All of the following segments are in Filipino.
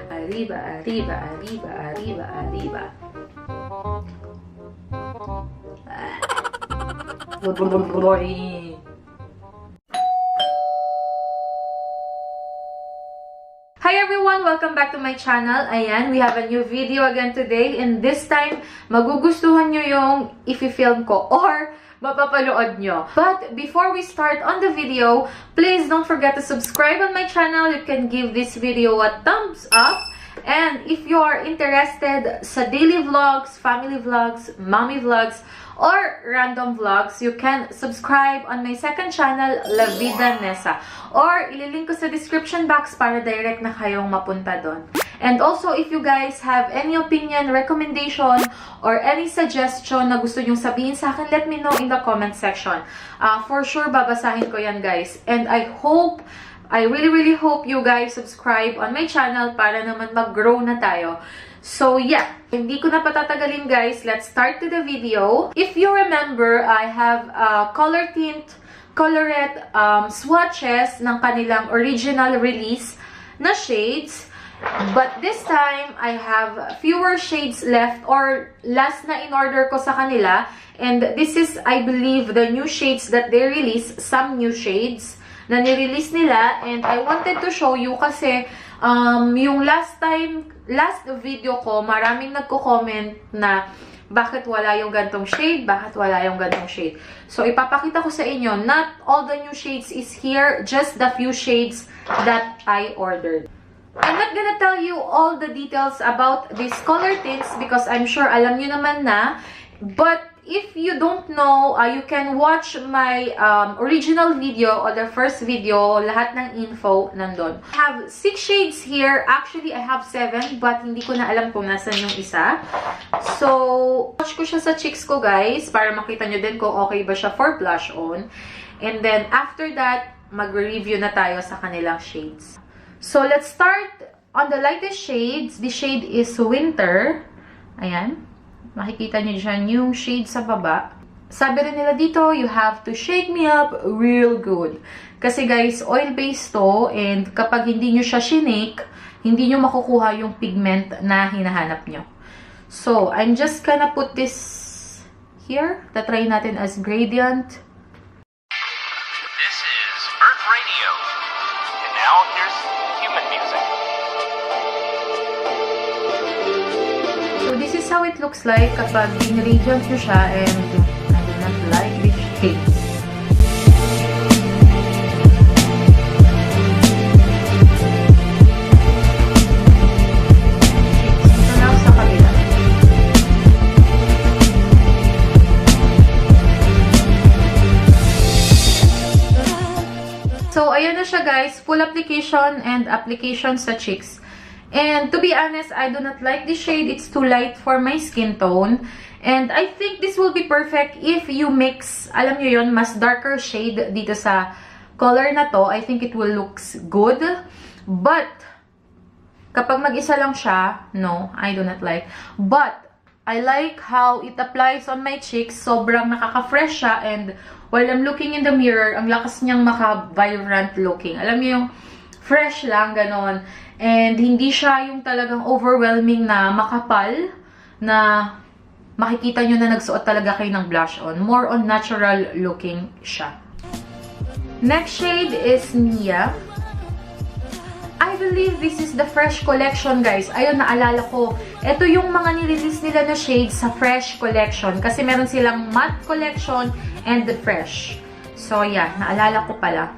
Arriba, arriba, arriba, arriba, arriba. Hi everyone! Welcome back to my channel. Ayan, we have a new video again today. And this time, magugustuhan nyo yung i-film ko or mapapanood nyo. But before we start on the video, please don't forget to subscribe on my channel. You can give this video a thumbs up. And if you are interested sa daily vlogs, family vlogs, mommy vlogs, or random vlogs, you can subscribe on my second channel, La Vida Nessa. Or ililink ko sa description box para direct na kayong mapunta doon. And also, if you guys have any opinion, recommendation, or any suggestion na gusto nyong sabihin sa akin, let me know in the comment section. For sure, babasahin ko yan, guys. And I really hope you guys subscribe on my channel para naman mag-grow na tayo. So yeah, hindi ko na patatagalin guys, let's start to the video. If you remember, I have color tint, colorette swatches ng kanilang original release na shades. But this time, I have fewer shades left or last na in order ko sa kanila. And this is, I believe, the new shades that they release, some new shades na nirelease nila. And I wanted to show you kasi yung last video ko, maraming nagko-comment na bakit wala yung gantong shade, bakit wala yung gantong shade. So, ipapakita ko sa inyo, not all the new shades is here, just the few shades that I ordered. I'm not gonna tell you all the details about these color tints because I'm sure alam nyo naman na. But if you don't know, you can watch my original video or the first video. Lahat ng info nandun. I have 6 shades here. Actually, I have 7 but hindi ko na alam kung nasan yung isa. So, watch ko siya sa cheeks ko guys para makita nyo din kung okay ba siya for blush on. And then, after that, mag-review na tayo sa kanilang shades. So, let's start on the lightest shades. The shade is Winter. Ayan. Makikita niyo dyan yung shade sa baba. Sabi rin nila dito, you have to shake me up real good. Kasi guys, oil-based to and kapag hindi nyo siya shinake, hindi nyo makukuha yung pigment na hinahanap nyo. So, I'm just gonna put this here. Tatry natin as gradient. This is Earth Radio. And now here's human music. So, this is how it looks like kapag in-radiant nyo siya and I do not like this shade. Ito na sa kabila. So, ayan na siya guys. Full application and application sa cheeks. And to be honest, I do not like this shade. It's too light for my skin tone. And I think this will be perfect if you mix, alam nyo yun, mas darker shade dito sa color na to. I think it will look good. But, kapag mag-isa lang siya, no, I do not like. But, I like how it applies on my cheeks. Sobrang nakaka-fresh siya. And while I'm looking in the mirror, ang lakas niyang maka-vibrant looking. Alam nyo yung fresh lang, ganon. And hindi siya yung talagang overwhelming na makapal na makikita nyo na nagsuot talaga kayo ng blush on. More on natural looking siya. Next shade is Mia. I believe this is the Fresh Collection, guys. Ayun, naalala ko. Ito yung mga nirelease nila na shades sa Fresh Collection. Kasi meron silang Matte Collection and the Fresh. So, yeah. Naalala ko pala.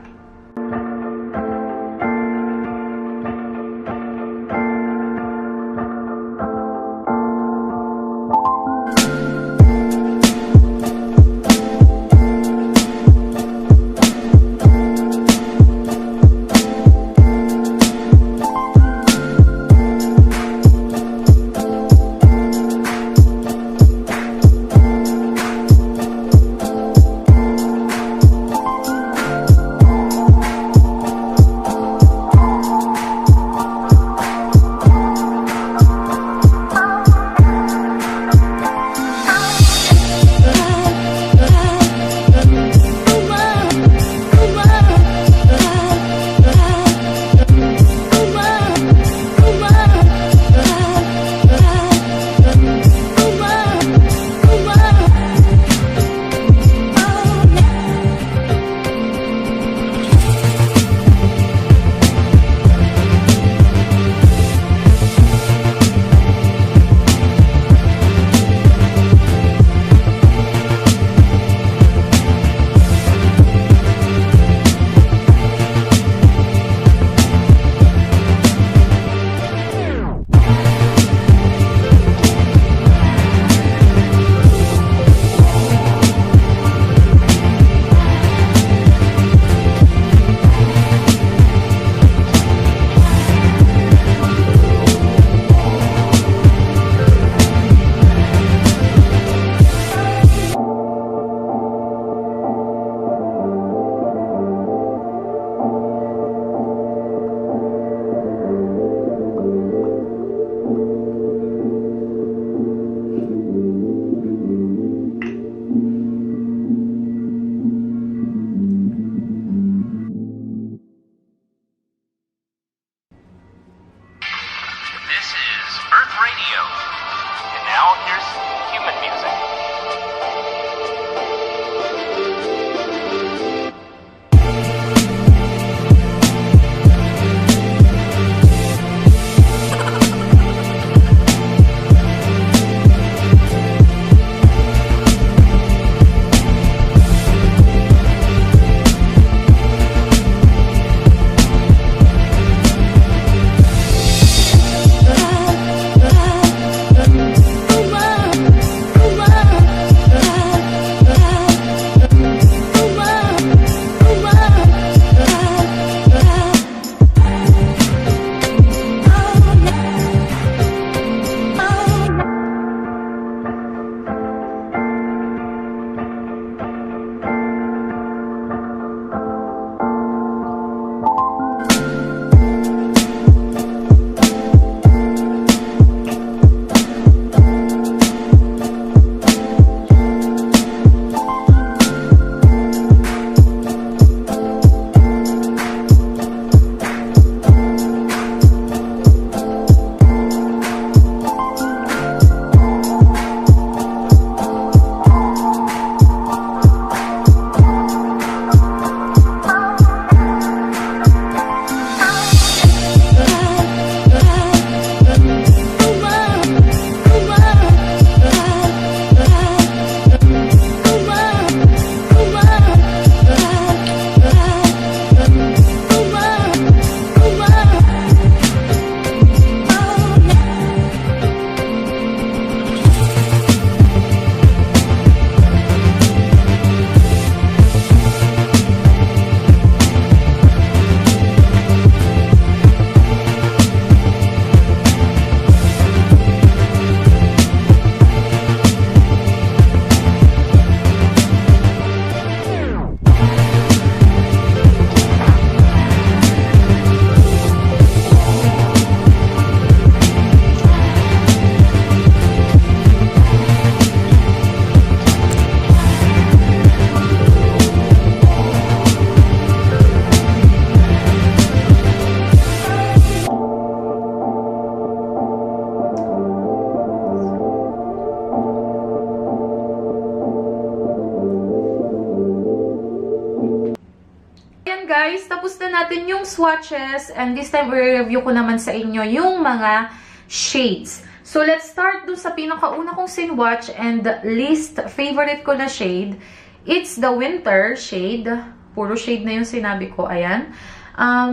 Yan guys, tapos na natin yung swatches and this time i-review ko naman sa inyo yung mga shades. So let's start dun sa pinakauna kong sinwatch and least favorite ko na shade. It's the winter shade. Puro shade na yung sinabi ko. Ayan.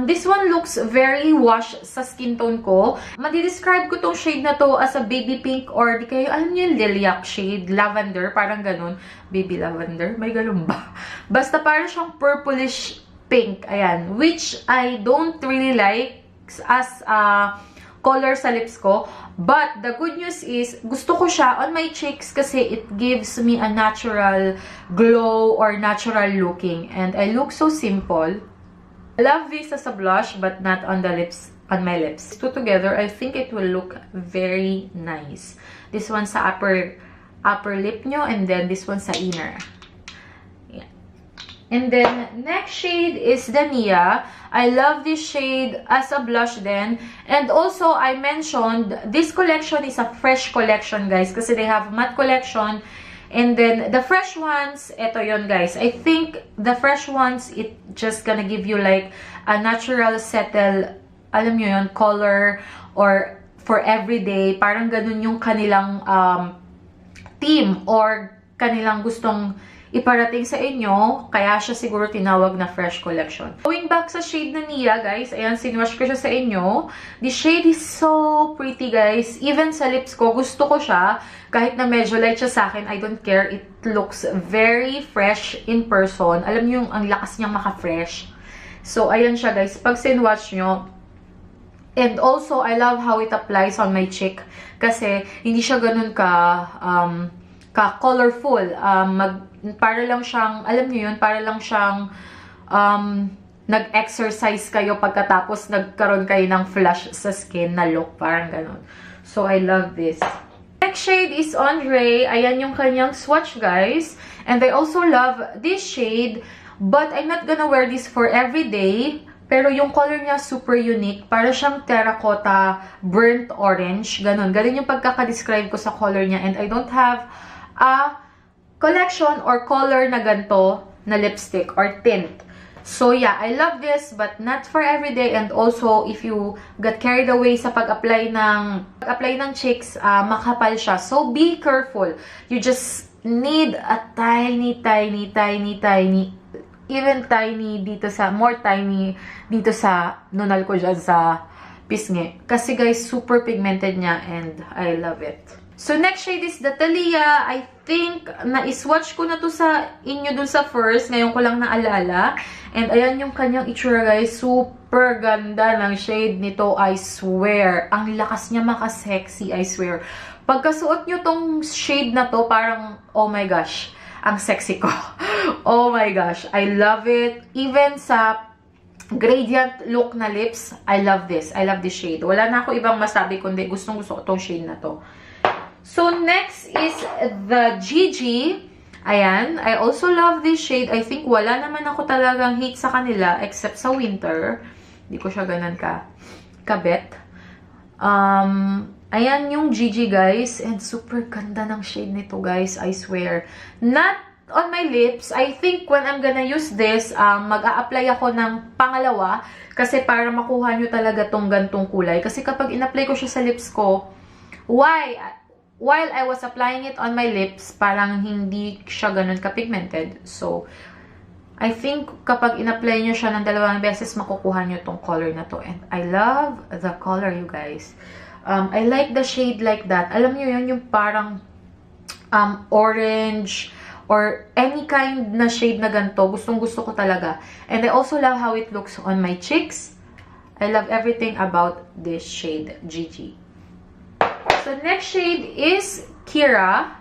This one looks very wash sa skin tone ko. Madi-describe ko tong shade na to as a baby pink or di kayo, alam niyo yung lilac shade, lavender, parang ganun. Baby lavender? May ganun ba? Basta parang siyang purplish pink. Ayan. Which I don't really like as color sa lips ko. But the good news is, gusto ko siya on my cheeks kasi it gives me a natural glow or natural looking. And I look so simple. I love this as a blush but not on the lips, on my lips. Two together, I think it will look very nice. This one sa upper lip nyo and then this one sa inner. Yeah. And then next shade is the Nia. I love this shade as a blush then. And also I mentioned this collection is a fresh collection guys kasi they have matte collection. And then, the fresh ones, eto yon guys. I think the fresh ones, it just gonna give you like a natural settle, alam nyo yun, color or for everyday. Parang ganun yung kanilang theme or kanilang gustong iparating sa inyo. Kaya siya siguro tinawag na fresh collection. Going back sa shade na Nia, guys. Ayan, sinwash ko siya sa inyo. The shade is so pretty, guys. Even sa lips ko, gusto ko siya. Kahit na medyo light siya sa akin, I don't care. It looks very fresh in person. Alam niyo yung ang lakas niyang maka-fresh. So, ayan siya, guys. Pag sinwatch nyo, and also, I love how it applies on my cheek. Kasi, hindi siya ganun ka-colorful. Para lang siyang, alam niyo yun, para lang siyang nag-exercise kayo pagkatapos nagkaroon kayo ng flush sa skin na look. Parang ganun. So, I love this. Next shade is Andre. Ayan yung kanyang swatch, guys. And I also love this shade. But I'm not gonna wear this for everyday. Pero yung color niya super unique. Para siyang terracotta burnt orange. Ganun. Ganun yung pagkakadescribe ko sa color niya. And I don't have a collection or color na ganito na lipstick or tint. So yeah, I love this but not for everyday. And also, if you got carried away sa pag-apply ng cheeks, makapal siya. So be careful. You just need a tiny, even tiny dito sa, more tiny dito sa nunal ko dyan sa pisngi. Kasi guys, super pigmented niya and I love it. So, next shade is the Thalia. I think, na-swatch ko na to sa inyo dun sa first. Ngayon ko lang naalala. And ayan yung kanyang itsura, guys. Super ganda ng shade nito, I swear. Ang lakas niya maka-sexy, I swear. Pagkasuot nyo tong shade na to, parang, oh my gosh, ang sexy ko. Oh my gosh, I love it. Even sa gradient look na lips, I love this. I love this shade. Wala na ako ibang masabi, kundi gustong-gusto ko tong shade na to. So, next is the Gigi. Ayan. I also love this shade. I think wala naman ako talagang hate sa kanila except sa winter. Hindi ko siya ganun kabet. Ayan yung Gigi, guys. And super ganda ng shade nito, guys. I swear. Not on my lips. I think when I'm gonna use this, mag-a-apply ako ng pangalawa. Kasi para makuha nyo talaga tong gantong kulay. Kasi kapag in-apply ko siya sa lips ko, while I was applying it on my lips, parang hindi siya ganun ka-pigmented. So, I think kapag in-apply nyo siya ng dalawang beses, makukuha nyo tong color na to. And I love the color, you guys. I like the shade like that. Alam nyo yun, yung parang orange or any kind na shade na ganito. Gustong-gusto ko talaga. And I also love how it looks on my cheeks. I love everything about this shade, Gigi. So, next shade is Kira.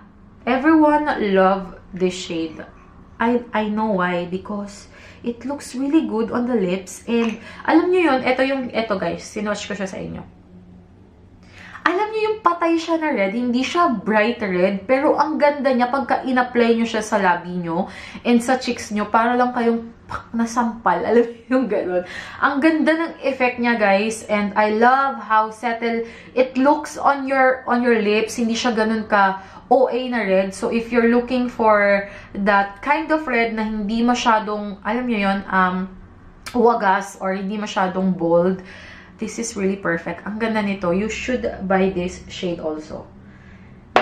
Everyone love this shade. I know why. Because it looks really good on the lips. And, alam nyo yun, ito guys, sinwatch ko siya sa inyo. Alam nyo yung patay siya na red, hindi siya bright red, pero ang ganda niya pagka in-apply nyo siya sa labi nyo and sa cheeks nyo, para lang kayong nasampal. Alam nyo yung gano'n. Ang ganda ng effect niya, guys, and I love how settle it looks on your lips. Hindi siya gano'n ka OA na red. So, if you're looking for that kind of red na hindi masyadong, alam nyo yun, wagas or hindi masyadong bold, this is really perfect. Ang ganda nito. You should buy this shade also.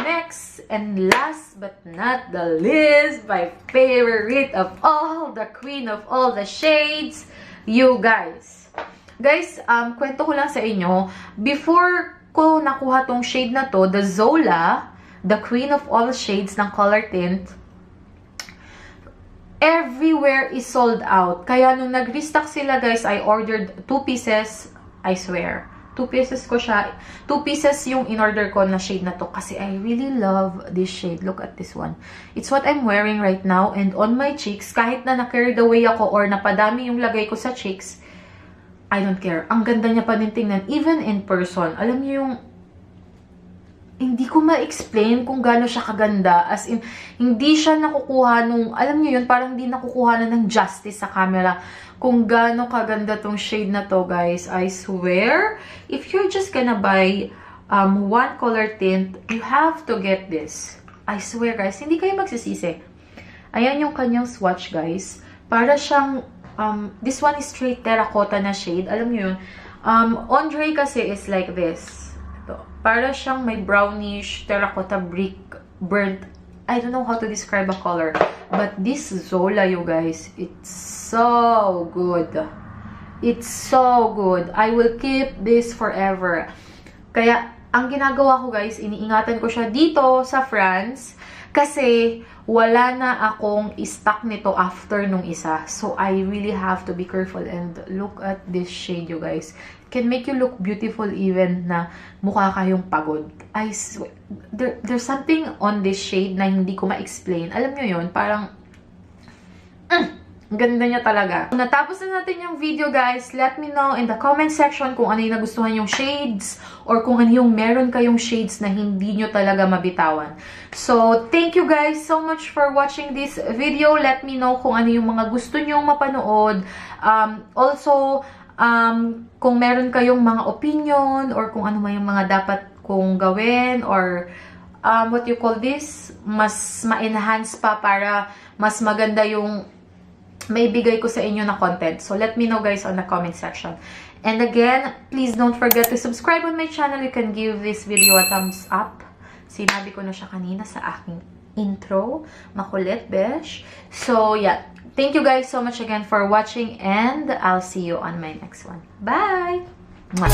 Next, and last but not the least, my favorite of all, the queen of all the shades, you guys. Guys, kwento ko lang sa inyo, before ko nakuha tong shade na to, the Zola, the queen of all shades ng color tint, everywhere is sold out. Kaya nung nag-restock sila, guys, I ordered 2 pieces, I swear. 2 pieces ko siya. 2 pieces yung in-order ko na shade na to kasi I really love this shade. Look at this one. It's what I'm wearing right now and on my cheeks, kahit na na-carried away ako or napadami yung lagay ko sa cheeks, I don't care. Ang ganda niya pa din tingnan. Even in person. Alam niyo yung hindi ko ma-explain kung gaano siya kaganda. As in, hindi siya nakukuha nung, alam niyo yun, parang hindi nakukuha na ng justice sa camera. Kung gaano kaganda tong shade na to, guys. I swear, if you're just gonna buy one color tint, you have to get this. I swear, guys, hindi kayo magsisisi. Ayan yung kanyang swatch, guys. Para siyang, this one is straight terracotta na shade. Alam niyo yun. Andre kasi is like this. Ito. Para siyang may brownish terracotta brick burnt. I don't know how to describe a color. But this Zola, you guys, it's so good. It's so good. I will keep this forever. Kaya, ang ginagawa ko, guys, iniingatan ko siya dito sa France kasi wala na akong stock nito after nung isa. So, I really have to be careful and look at this shade, you guys. It can make you look beautiful even na mukha kayong pagod. I swear, there's something on this shade na hindi ko ma-explain. Alam nyo yun, parang ang ganda niya talaga. Kung natapos na natin yung video, guys, let me know in the comment section kung ano yung nagustuhan yung shades or kung ano yung meron kayong shades na hindi nyo talaga mabitawan. So, thank you guys so much for watching this video. Let me know kung ano yung mga gusto nyong mapanood. Also, kung meron kayong mga opinion or kung ano yung mga dapat kong gawin or what you call this, mas ma-enhance pa para mas maganda yung may bigay ko sa inyo na content. So, let me know, guys, on the comment section. And again, please don't forget to subscribe on my channel. You can give this video a thumbs up. Sinabi ko na siya kanina sa aking intro. Makulit, besh. So, yeah. Thank you guys so much again for watching and I'll see you on my next one. Bye! Mwah.